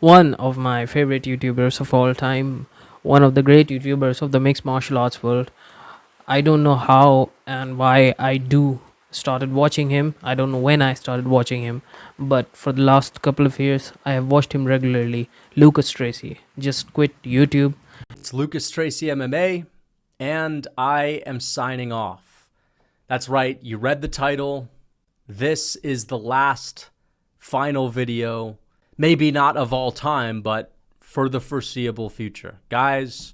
one of my favorite YouTubers of all time, one of the great YouTubers of the mixed martial arts world. I don't know how and why I do started watching him. I don't know when I started watching him, but for the last couple of years, I have watched him regularly. Lucas Tracy just quit YouTube. It's Lucas Tracy MMA, and I am signing off. That's right, you read the title. This is the last final video, maybe not of all time, but for the foreseeable future. Guys,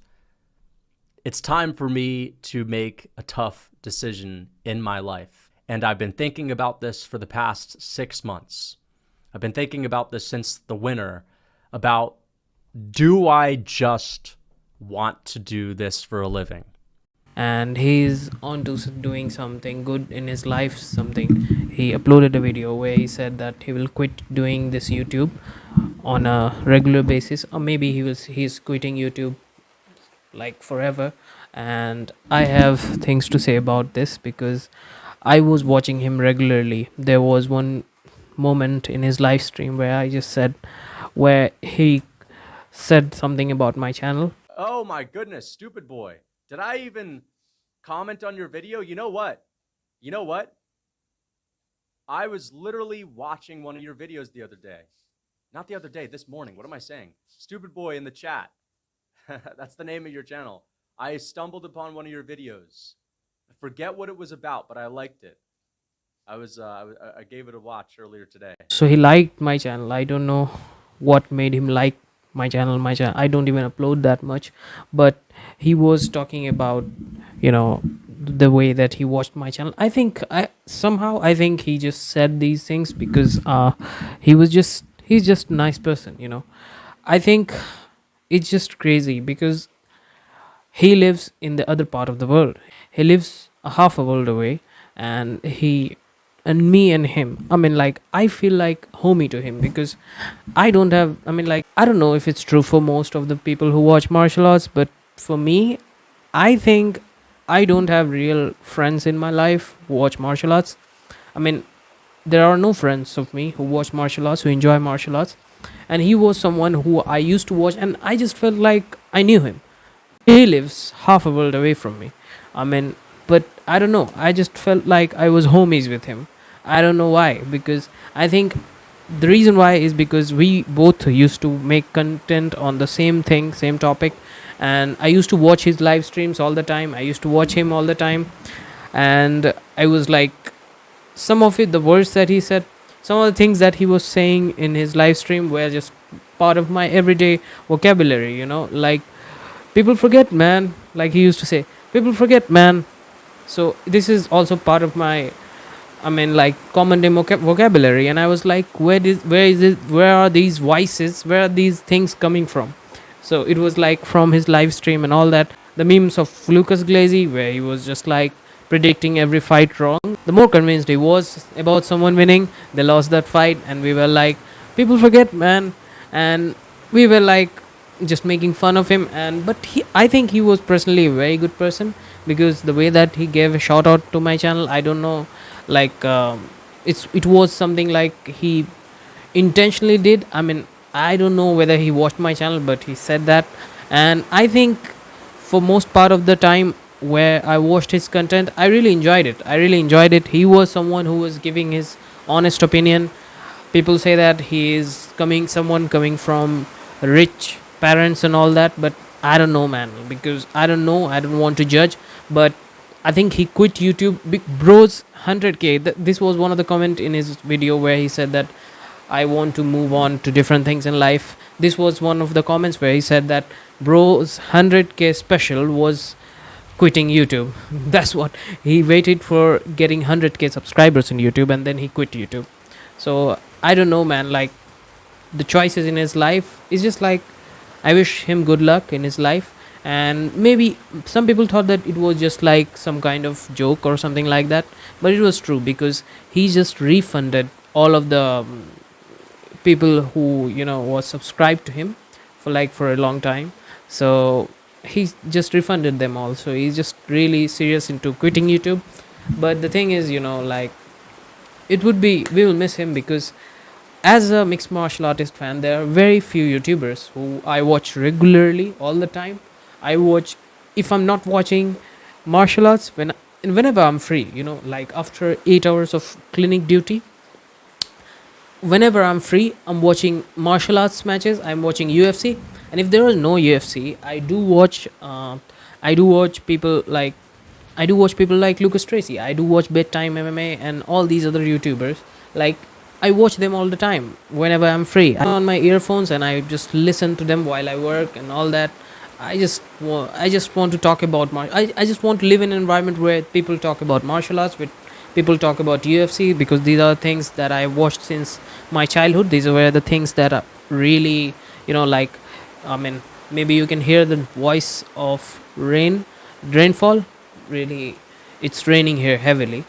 it's time for me to make a tough decision in my life. And I've been thinking about this for the past 6 months. I've been thinking about this since the winter about, do I just want to do this for a living? And he's on to doing something good in his life. Something he uploaded a video where he said that he will quit doing this YouTube on a regular basis, or maybe he's quitting YouTube like forever. And I have things to say about this because I was watching him regularly. There was one moment in his live stream where I just said, where he said something about my channel. Oh my goodness, stupid boy. Did I even comment on your video? You know what? You know what? I was literally watching one of your videos the other day. Not the other day, this morning. What am I saying? Stupid boy in the chat. That's the name of your channel. I stumbled upon one of your videos. I forget what it was about, but I liked it. I gave it a watch earlier today. So he liked my channel. I don't know what made him like my channel. I don't even upload that much, but he was talking about, the way that he watched my channel. I think he just said these things because he's just a nice person. I think it's just crazy because he lives in the other part of the world. He lives a half a world away, and me and him, I feel like homie to him because I don't know if it's true for most of the people who watch martial arts, but for me, I think I don't have real friends in my life who watch martial arts. I mean, there are no friends of me who watch martial arts, who enjoy martial arts. And he was someone who I used to watch, and I just felt like I knew him. He lives half a world away from me. I mean, but I don't know. I just felt like I was homies with him. I don't know why, because I think the reason why is because we both used to make content on the same thing, same topic, and I used to watch his live streams all the time. I used to watch him all the time, and I was like, some of it, the words that he said, some of the things that he was saying in his live stream were just part of my everyday vocabulary. Like, people forget, man. Like he used to say, people forget, man. So this is also part of my, common day vocabulary. And I was like, where are these vices, where are these things coming from? So it was like from his live stream and all that, the memes of Lucas Glazy, where he was just like predicting every fight wrong. The more convinced he was about someone winning, they lost that fight, and we were like, people forget, man. And we were like just making fun of him. And but I think he was personally a very good person, because the way that he gave a shout out to my channel, I don't know, like it was something like he intentionally did. I don't know whether he watched my channel, but he said that. And I think for most part of the time where I watched his content, I really enjoyed it. He was someone who was giving his honest opinion. People say that he is someone coming from rich parents and all that, but I don't know, man, because I don't know, I don't want to judge. But I think he quit YouTube. Big Bro's 100k. This was one of the comment in his video where he said that I want to move on to different things in life. This was one of the comments where he said that Bro's 100k special was quitting YouTube. That's what he waited for, getting 100k subscribers in YouTube, and then he quit YouTube. So I don't know, man. Like, the choices in his life is just like, I wish him good luck in his life. And maybe some people thought that it was just like some kind of joke or something like that, but it was true, because he just refunded all of the people who was subscribed to him for a long time. So he just refunded them all. So he's just really serious into quitting YouTube. But the thing is, like, we will miss him, because as a mixed martial artist fan, there are very few YouTubers who I watch regularly all the time. I watch, if I'm not watching martial arts, whenever I'm free, like after 8 hours of clinic duty, whenever I'm free, I'm watching martial arts matches. I'm watching UFC, and if there is no UFC, I do watch. I do watch people like I do watch people like Lucas Tracy. I do watch Bedtime MMA and all these other YouTubers. Like, I watch them all the time whenever I'm free. I'm on my earphones and I just listen to them while I work and all that. I just want to talk about I just want to live in an environment where people talk about martial arts, with people talk about UFC, because these are things that I watched since my childhood. These were the things that are really, like, I mean, maybe you can hear the voice of rainfall. Really, it's raining here heavily.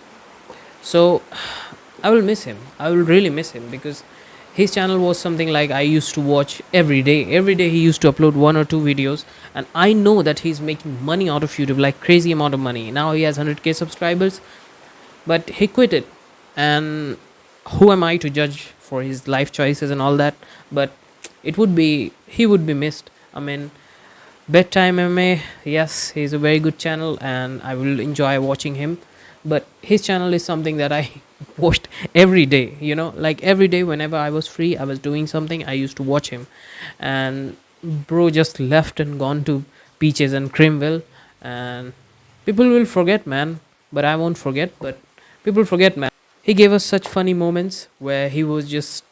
So I will miss him. I will really miss him, because his channel was something like I used to watch every day. Every day he used to upload one or two videos, and I know that he's making money out of YouTube, like crazy amount of money. Now he has 100k subscribers, but he quit it. And who am I to judge for his life choices and all that? But he would be missed. I mean, Bedtime MMA, yes, he's a very good channel and I will enjoy watching him. But his channel is something that I watched every day, like every day whenever I was free, I was doing something, I used to watch him. And bro just left and gone to Peaches and Creamville, and people will forget, man. But I won't forget, but people forget, man. He gave us such funny moments where he was just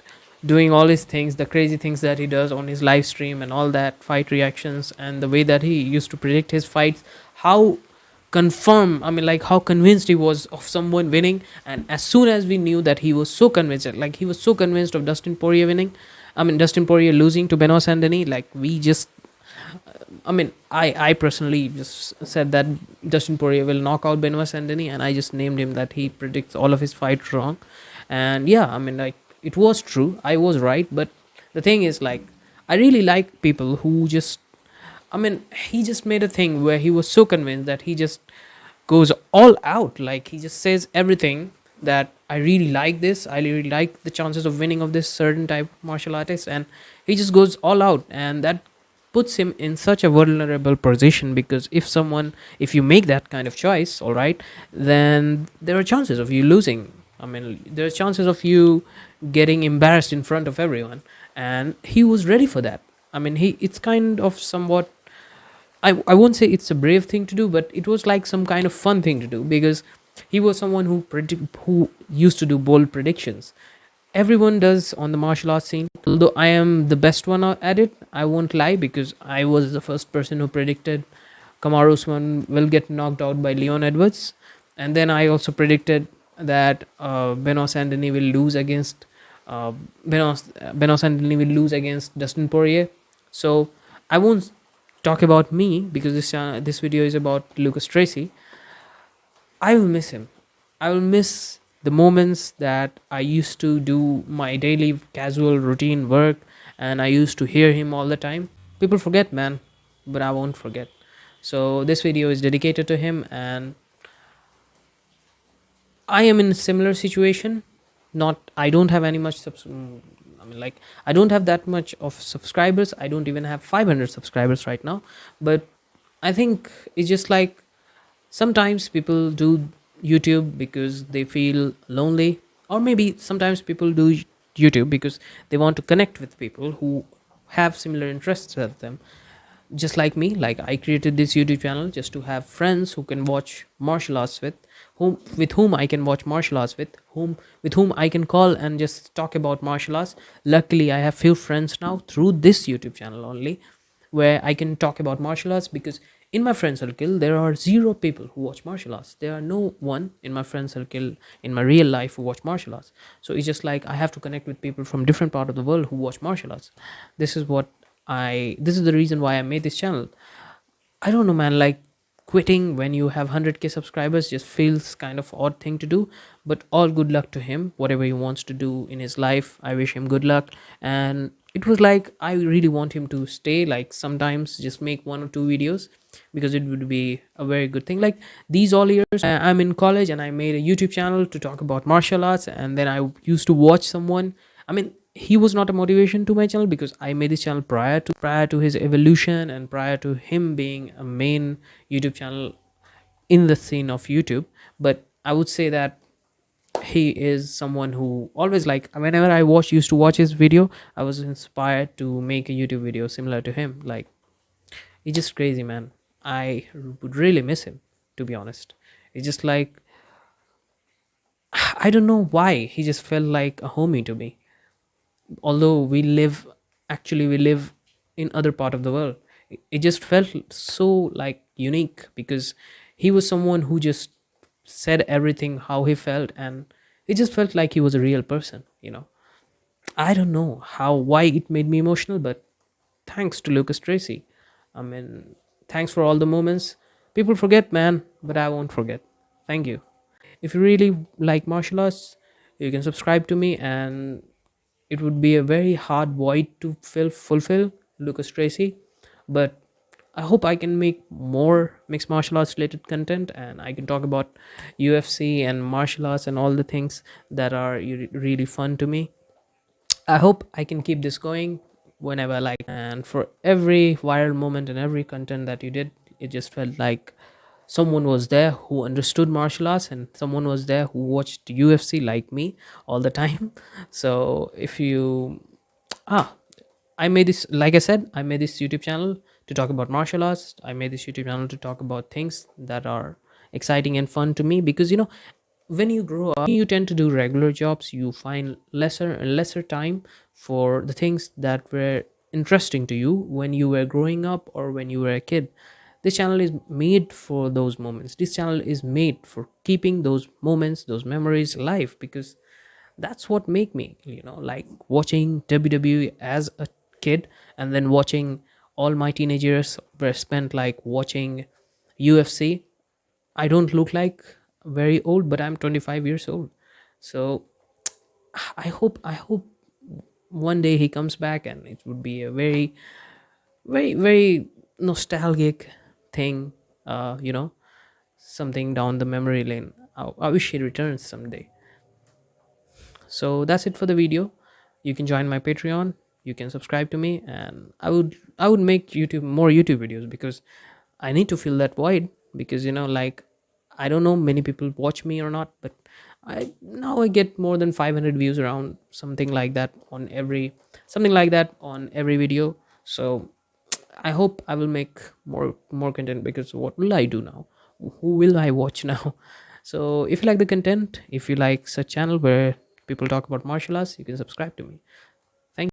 doing all his things, the crazy things that he does on his live stream and all that, fight reactions, and the way that he used to predict his fights, how like how convinced he was of someone winning. And as soon as we knew that he was so convinced, like he was so convinced of Dustin Poirier winning, Dustin Poirier losing to Benoit Saint Denis, like we just, I personally just said that Dustin Poirier will knock out Benoit Saint Denis, and I just named him that he predicts all of his fights wrong. And yeah, like it was true. I was right, but the thing is, like, I really like people who just, he just made a thing where he was so convinced that he just goes all out. Like he just says everything that I really like this. I really like the chances of winning of this certain type of martial artist, and he just goes all out, and that puts him in such a vulnerable position, because if you make that kind of choice, all right, then there are chances of you losing. There are chances of you getting embarrassed in front of everyone, and he was ready for that. It's kind of somewhat, I won't say it's a brave thing to do, but it was like some kind of fun thing to do, because he was someone who used to do bold predictions. Everyone does on the martial arts scene. Although I am the best one at it, I won't lie, because I was the first person who predicted Kamaru Usman will get knocked out by Leon Edwards, and then I also predicted that Benoit Saint Denis will lose against Benoit Saint Denis will lose against Dustin Poirier. So I won't talk about me, because this video is about Lucas Tracy. I will miss him. I will miss the moments that I used to do my daily casual routine work, and I used to hear him all the time. People forget, man, but I won't forget. So this video is dedicated to him, and I am in a similar situation. Not, I don't have any much like I don't have that much of subscribers. I don't even have 500 subscribers right now. But I think it's just like sometimes people do YouTube because they feel lonely, or maybe sometimes people do YouTube because they want to connect with people who have similar interests as them. Just like me, like I created this YouTube channel just to have friends who can watch martial arts with whom I can watch martial arts with whom I can call and just talk about martial arts. Luckily, I have few friends now through this YouTube channel only, where I can talk about martial arts, because in my friend circle there are zero people who watch martial arts. There are no one in my friend circle in my real life who watch martial arts. So it's just like I have to connect with people from different part of the world who watch martial arts. This is what this is the reason why I made this channel. I don't know, man, like quitting when you have 100k subscribers just feels kind of odd thing to do. But all good luck to him, whatever he wants to do in his life. I wish him good luck. And it was like I really want him to stay, like sometimes just make one or two videos, because it would be a very good thing. Like these all years, I'm in college and I made a YouTube channel to talk about martial arts, and then I used to watch someone. he was not a motivation to my channel, because I made this channel prior to his evolution and prior to him being a main YouTube channel in the scene of YouTube. But I would say that he is someone who always, like, whenever I used to watch his video, I was inspired to make a YouTube video similar to him. Like, he's just crazy, man. I would really miss him, to be honest. It's just like, I don't know why he just felt like a homie to me. Although we live in other part of the world, it just felt so like unique, because he was someone who just said everything how he felt, and it just felt like he was a real person. I don't know why it made me emotional, but thanks to Lucas Tracy. I mean, thanks for all the moments. People forget, man, but I won't forget. Thank you. If you really like martial arts, you can subscribe to me, and it would be a very hard void to fulfill, Lucas Tracy. But I hope I can make more mixed martial arts related content, and I can talk about UFC and martial arts and all the things that are really fun to me. I hope I can keep this going whenever I like. And for every viral moment and every content that you did, it just felt like someone was there who understood martial arts, and someone was there who watched UFC like me all the time. So if you ah I made this, like I said, I made this YouTube channel to talk about martial arts. I made this YouTube channel to talk about things that are exciting and fun to me, because when you grow up, you tend to do regular jobs. You find lesser and lesser time for the things that were interesting to you when you were growing up or when you were a kid. This channel is made for those moments. This channel is made for keeping those moments, those memories alive, because that's what make me, like watching WWE as a kid, and then watching all my teenage years were spent like watching UFC. I don't look like very old, but I'm 25 years old. So I hope one day he comes back, and it would be a very, very, very nostalgic thing. Something down the memory lane. I wish he returns someday. So that's it for the video. You can join my Patreon, you can subscribe to me, and I would make more YouTube videos, because I need to fill that void. Because like, I don't know many people watch me or not, but I get more than 500 views around, something like that on every video. So I hope I will make more content, because what will I do now? Who will I watch now? So if you like the content, if you like such channel where people talk about martial arts, you can subscribe to me.